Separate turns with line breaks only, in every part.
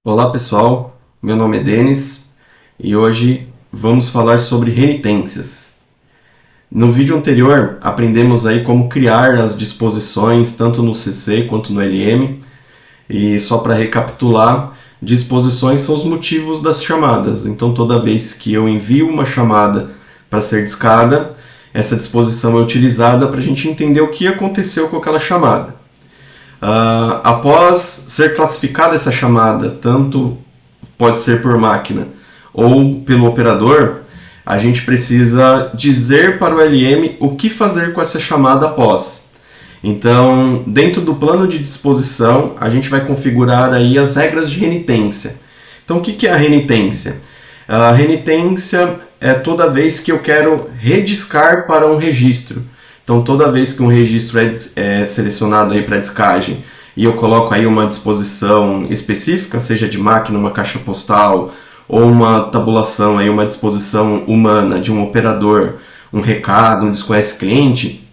Olá pessoal, meu nome é Denis e hoje vamos falar sobre renitências. No vídeo anterior aprendemos aí como criar as disposições tanto no CC quanto no LM e só para recapitular, disposições são os motivos das chamadas. Então toda vez que eu envio uma chamada para ser discada, essa disposição é utilizada para a gente entender o que aconteceu com aquela chamada. Após ser classificada essa chamada, tanto pode ser por máquina ou pelo operador, a gente precisa dizer para o LM o que fazer com essa chamada após. Então, dentro do plano de disposição, a gente vai configurar aí as regras de renitência. Então, o que é a renitência? A renitência é toda vez que eu quero rediscar para um registro. Então, toda vez que um registro é selecionado aí para discagem e eu coloco aí uma disposição específica, seja de máquina, uma caixa postal, ou uma tabulação, aí uma disposição humana de um operador, um recado, um desconhece cliente,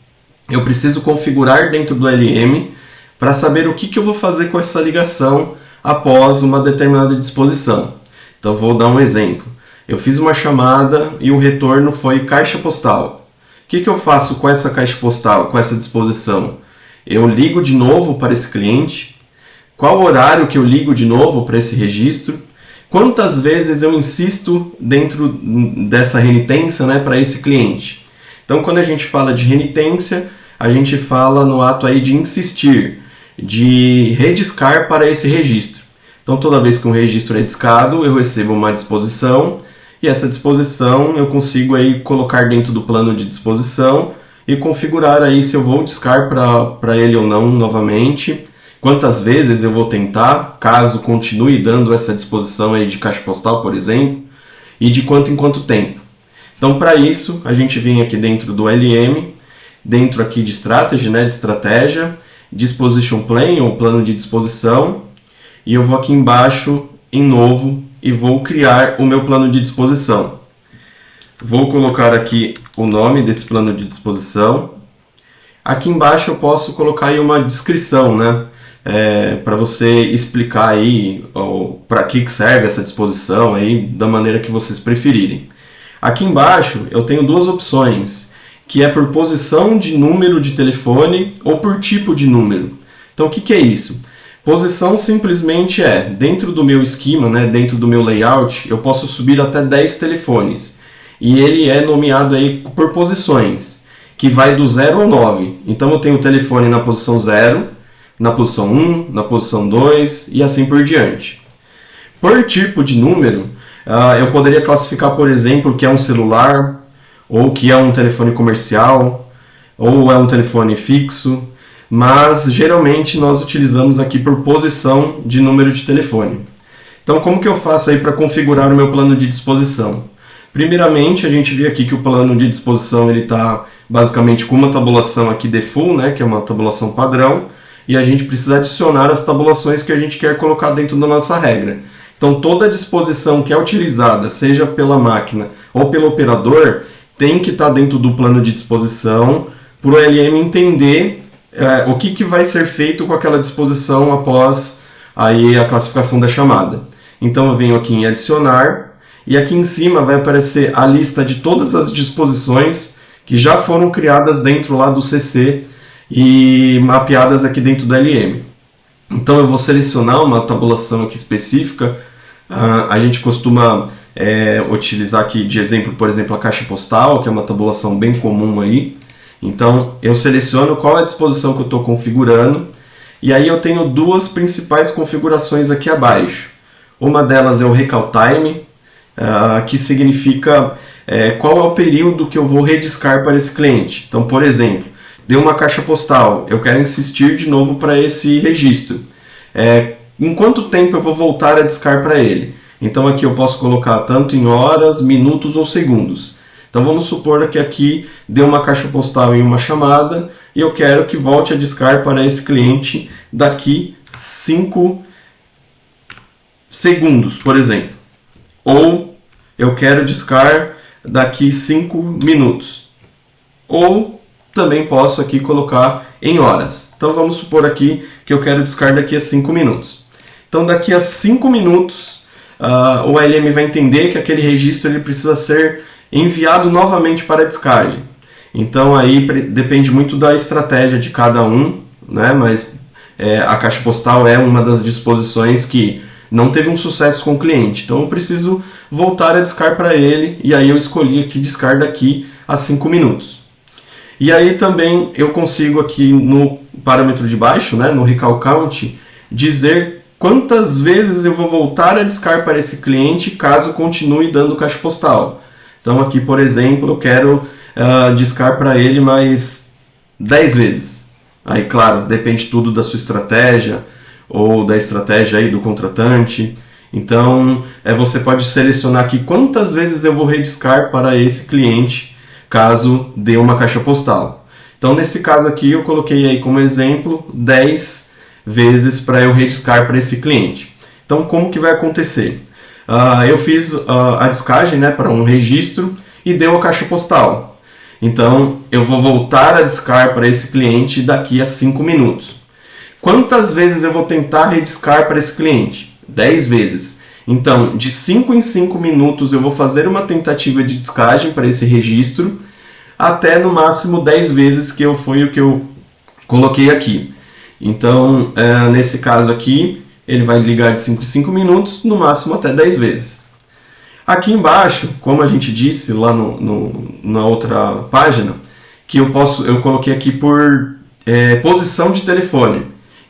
eu preciso configurar dentro do LM para saber o que eu vou fazer com essa ligação após uma determinada disposição. Então, vou dar um exemplo. Eu fiz uma chamada e o retorno foi caixa postal. O que eu faço com essa caixa postal, com essa disposição? Eu ligo de novo para esse cliente? Qual horário que eu ligo de novo para esse registro? Quantas vezes eu insisto dentro dessa renitência, né, para esse cliente? Então, quando a gente fala de renitência, a gente fala no ato aí de insistir, de rediscar para esse registro. Então, toda vez que um registro é discado, eu recebo uma disposição, e essa disposição eu consigo aí colocar dentro do plano de disposição e configurar aí se eu vou discar para ele ou não novamente, quantas vezes eu vou tentar, caso continue dando essa disposição aí de caixa postal, por exemplo, e de quanto em quanto tempo. Então, para isso, a gente vem aqui dentro do LM, dentro aqui de Strategy, né, de estratégia, Disposition Plan, ou plano de disposição, e eu vou aqui embaixo em novo e vou criar o meu plano de disposição. Vou colocar aqui o nome desse plano de disposição. Aqui embaixo eu posso colocar aí uma descrição, né? Para você explicar aí para que serve essa disposição aí, da maneira que vocês preferirem. Aqui embaixo eu tenho duas opções, que é por posição de número de telefone ou por tipo de número. Então o que é isso? Posição simplesmente dentro do meu esquema, né, dentro do meu layout, eu posso subir até 10 telefones. E ele é nomeado aí por posições, que vai do 0 ao 9. Então eu tenho o telefone na posição 0, na posição 1, na posição 2 e assim por diante. Por tipo de número, eu poderia classificar, por exemplo, que é um celular, ou que é um telefone comercial, ou é um telefone fixo, mas geralmente nós utilizamos aqui por posição de número de telefone. Então, como que eu faço aí para configurar o meu plano de disposição? Primeiramente, a gente vê aqui que o plano de disposição ele está basicamente com uma tabulação aqui default, né, que é uma tabulação padrão, e a gente precisa adicionar as tabulações que a gente quer colocar dentro da nossa regra. Então, toda disposição que é utilizada, seja pela máquina ou pelo operador, tem que estar dentro do plano de disposição para o LM entender o que vai ser feito com aquela disposição após aí a classificação da chamada. Então eu venho aqui em adicionar e aqui em cima vai aparecer a lista de todas as disposições que já foram criadas dentro lá do CC e mapeadas aqui dentro do LM. Então eu vou selecionar uma tabulação aqui específica. A gente costuma utilizar aqui de exemplo, por exemplo, a caixa postal, que é uma tabulação bem comum aí. Então, eu seleciono qual é a disposição que eu estou configurando, e aí eu tenho duas principais configurações aqui abaixo. Uma delas é o Recall Time, que significa qual é o período que eu vou rediscar para esse cliente. Então, por exemplo, deu uma caixa postal, eu quero insistir de novo para esse registro. Em quanto tempo eu vou voltar a discar para ele? Então, aqui eu posso colocar tanto em horas, minutos ou segundos. Então vamos supor que aqui deu uma caixa postal em uma chamada e eu quero que volte a discar para esse cliente daqui 5 segundos, por exemplo. Ou eu quero discar daqui 5 minutos. Ou também posso aqui colocar em horas. Então vamos supor aqui que eu quero discar daqui a 5 minutos. Então daqui a 5 minutos o ALM vai entender que aquele registro ele precisa ser enviado novamente para a descagem. Então aí depende muito da estratégia de cada um, né? Mas a caixa postal é uma das disposições que não teve um sucesso com o cliente. Então eu preciso voltar a discar para ele, e aí eu escolhi aqui discar daqui a 5 minutos. E aí também eu consigo aqui no parâmetro de baixo, né, no recall count, dizer quantas vezes eu vou voltar a discar para esse cliente caso continue dando caixa postal. Então aqui, por exemplo, eu quero discar para ele mais 10 vezes. Aí, claro, depende tudo da sua estratégia ou da estratégia aí do contratante. Então, você pode selecionar aqui quantas vezes eu vou rediscar para esse cliente caso dê uma caixa postal. Então, nesse caso aqui, eu coloquei aí como exemplo 10 vezes para eu rediscar para esse cliente. Então, como que vai acontecer? Eu fiz a discagem, né, para um registro e deu a caixa postal. Então, eu vou voltar a discar para esse cliente daqui a 5 minutos. Quantas vezes eu vou tentar rediscar para esse cliente? 10 vezes. Então, de 5 em 5 minutos eu vou fazer uma tentativa de discagem para esse registro, até no máximo 10 vezes, que foi o que eu coloquei aqui. Então, nesse caso aqui, ele vai ligar de 5 em 5 minutos, no máximo até 10 vezes. Aqui embaixo, como a gente disse lá na outra página, que eu coloquei aqui por posição de telefone.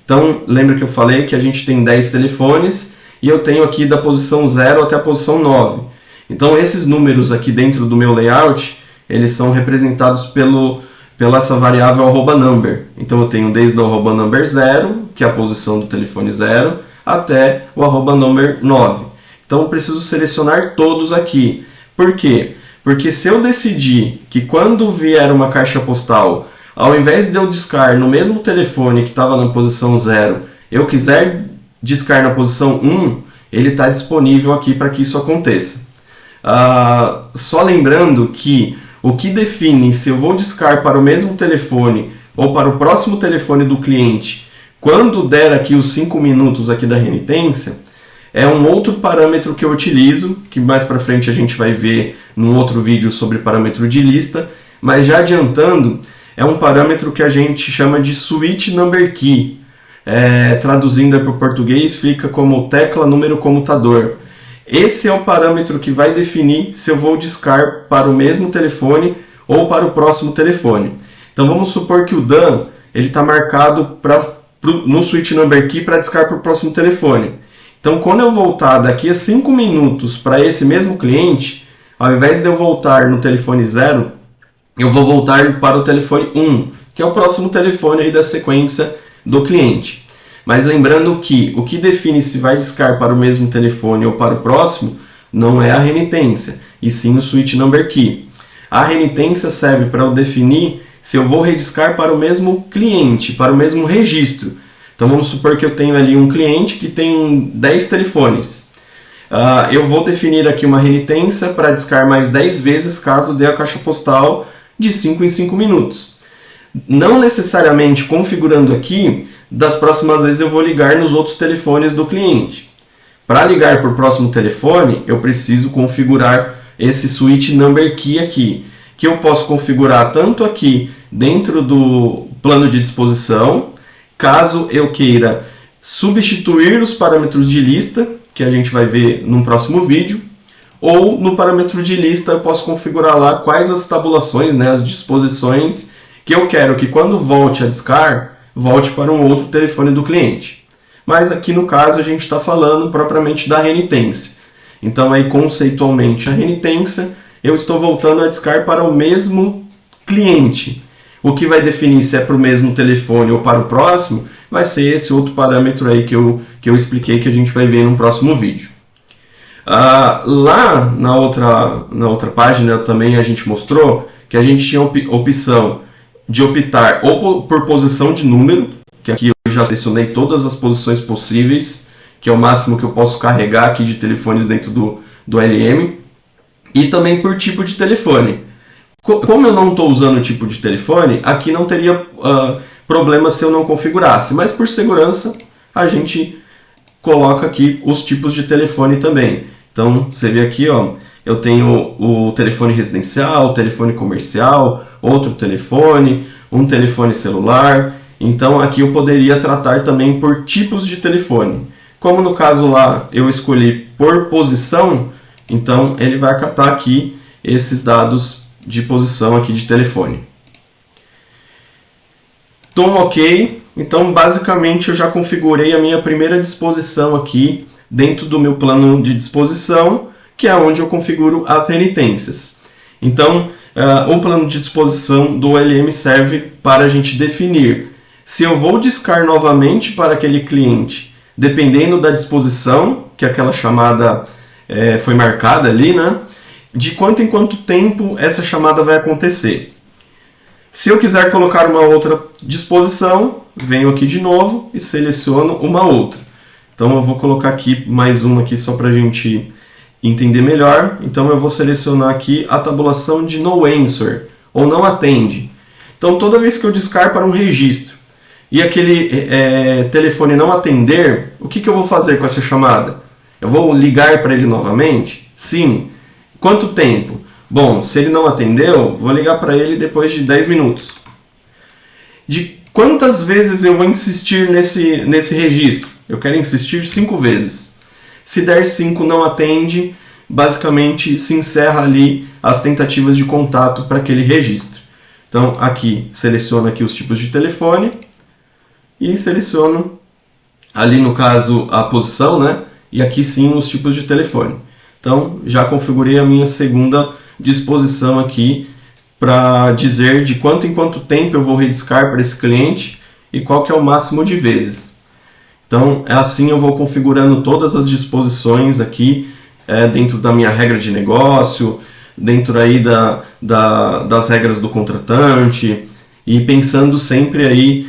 Então, lembra que eu falei que a gente tem 10 telefones e eu tenho aqui da posição 0 até a posição 9. Então, esses números aqui dentro do meu layout, eles são representados pela essa variável @number. Então, eu tenho desde o @number 0, que é a posição do telefone 0, até o @number 9. Então, eu preciso selecionar todos aqui. Por quê? Porque se eu decidir que quando vier uma caixa postal, ao invés de eu discar no mesmo telefone que estava na posição 0, eu quiser discar na posição 1, ele está disponível aqui para que isso aconteça. Só lembrando que o que define se eu vou discar para o mesmo telefone ou para o próximo telefone do cliente, quando der aqui os 5 minutos aqui da renitência, é um outro parâmetro que eu utilizo, que mais para frente a gente vai ver num outro vídeo sobre parâmetro de lista, mas já adiantando, é um parâmetro que a gente chama de switch number key. Traduzindo para o português, fica como tecla número comutador. Esse é o parâmetro que vai definir se eu vou discar para o mesmo telefone ou para o próximo telefone. Então vamos supor que o Dan está marcado no switch number key para discar para o próximo telefone. Então, quando eu voltar daqui a 5 minutos para esse mesmo cliente, ao invés de eu voltar no telefone 0, eu vou voltar para o telefone 1, que é o próximo telefone aí da sequência do cliente. Mas lembrando que o que define se vai discar para o mesmo telefone ou para o próximo não é a renitência, e sim o switch number key. A renitência serve para eu definir se eu vou rediscar para o mesmo cliente, para o mesmo registro. Então vamos supor que eu tenho ali um cliente que tem 10 telefones. Eu vou definir aqui uma renitência para discar mais 10 vezes caso dê a caixa postal de 5 em 5 minutos. Não necessariamente configurando aqui, das próximas vezes eu vou ligar nos outros telefones do cliente. Para ligar para o próximo telefone, eu preciso configurar esse switch number key aqui, que eu posso configurar tanto aqui dentro do plano de disposição, caso eu queira substituir os parâmetros de lista, que a gente vai ver no próximo vídeo, ou no parâmetro de lista eu posso configurar lá quais as tabulações, né, as disposições que eu quero que quando volte a discar, volte para um outro telefone do cliente. Mas aqui no caso a gente está falando propriamente da renitência. Então aí conceitualmente a renitência, eu estou voltando a discar para o mesmo cliente. O que vai definir se é para o mesmo telefone ou para o próximo, vai ser esse outro parâmetro aí que eu expliquei, que a gente vai ver no próximo vídeo. Lá na outra página também a gente mostrou que a gente tinha opção de optar ou por posição de número, que aqui eu já selecionei todas as posições possíveis, que é o máximo que eu posso carregar aqui de telefones dentro do LM, e também por tipo de telefone. Como eu não estou usando o tipo de telefone, aqui não teria problema se eu não configurasse, mas por segurança a gente coloco aqui os tipos de telefone também. Então, você vê aqui, ó, eu tenho o telefone residencial, o telefone comercial, outro telefone, um telefone celular. Então, aqui eu poderia tratar também por tipos de telefone. Como no caso lá eu escolhi por posição, então ele vai catar aqui esses dados de posição aqui de telefone. Dou um OK. Então, basicamente, eu já configurei a minha primeira disposição aqui dentro do meu plano de disposição, que é onde eu configuro as renitências. Então, o plano de disposição do OLM serve para a gente definir se eu vou discar novamente para aquele cliente, dependendo da disposição, que aquela chamada foi marcada ali, né? De quanto em quanto tempo essa chamada vai acontecer. Se eu quiser colocar uma outra disposição, venho aqui de novo e seleciono uma outra. Então eu vou colocar aqui mais uma aqui só para a gente entender melhor. Então eu vou selecionar aqui a tabulação de no answer, ou não atende. Então toda vez que eu discar para um registro e aquele telefone não atender, o que eu vou fazer com essa chamada? Eu vou ligar para ele novamente? Sim. Quanto tempo? Bom, se ele não atendeu, vou ligar para ele depois de 10 minutos. De quantas vezes eu vou insistir nesse registro? Eu quero insistir 5 vezes. Se der 5 não atende, basicamente se encerra ali as tentativas de contato para aquele registro. Então aqui, seleciono aqui os tipos de telefone e seleciono ali no caso a posição, né? E aqui sim os tipos de telefone. Então já configurei a minha segunda disposição aqui para dizer de quanto em quanto tempo eu vou rediscar para esse cliente e qual que é o máximo de vezes. Então assim eu vou configurando todas as disposições aqui dentro da minha regra de negócio, dentro aí das regras do contratante e pensando sempre aí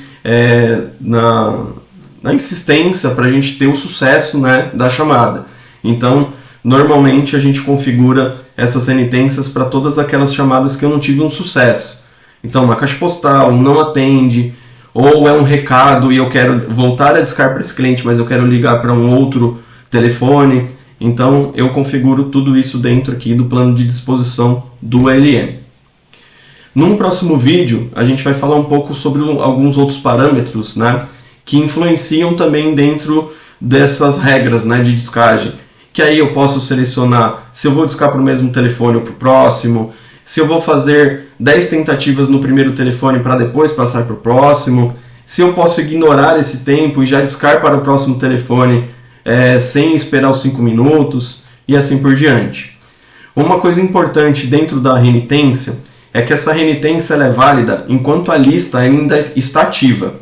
na insistência para a gente ter o sucesso, né, da chamada. Então normalmente a gente configura essas renitências para todas aquelas chamadas que eu não tive um sucesso. Então, uma caixa postal não atende, ou é um recado e eu quero voltar a discar para esse cliente, mas eu quero ligar para um outro telefone. Então, eu configuro tudo isso dentro aqui do plano de disposição do OLM. Num próximo vídeo, a gente vai falar um pouco sobre alguns outros parâmetros, né, que influenciam também dentro dessas regras, né, de discagem. Que aí eu posso selecionar se eu vou discar para o mesmo telefone ou para o próximo, se eu vou fazer 10 tentativas no primeiro telefone para depois passar para o próximo, se eu posso ignorar esse tempo e já discar para o próximo telefone sem esperar os 5 minutos e assim por diante. Uma coisa importante dentro da renitência é que essa renitência ela é válida enquanto a lista ainda está ativa.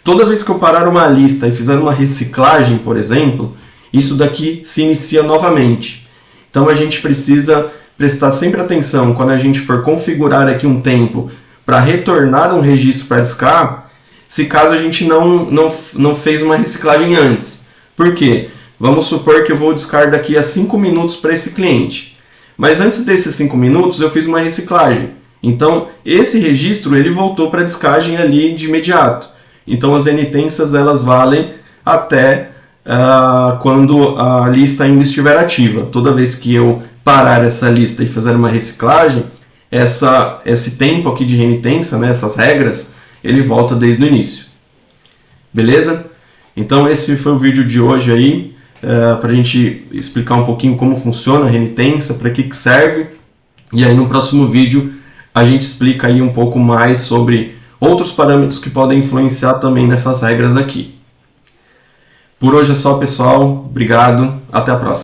Toda vez que eu parar uma lista e fizer uma reciclagem, por exemplo, isso daqui se inicia novamente. Então a gente precisa prestar sempre atenção quando a gente for configurar aqui um tempo para retornar um registro para discar, se caso a gente não fez uma reciclagem antes. Por quê? Vamos supor que eu vou discar daqui a 5 minutos para esse cliente. Mas antes desses 5 minutos eu fiz uma reciclagem. Então esse registro ele voltou para a discagem ali de imediato. Então as renitências elas valem até quando a lista ainda estiver ativa. Toda vez que eu parar essa lista e fazer uma reciclagem, esse tempo aqui de renitência, né, essas regras, ele volta desde o início. Beleza? Então esse foi o vídeo de hoje aí, para a gente explicar um pouquinho como funciona a renitência, para que serve. E aí no próximo vídeo a gente explica aí um pouco mais sobre outros parâmetros que podem influenciar também nessas regras aqui. Por hoje é só, pessoal. Obrigado. Até a próxima.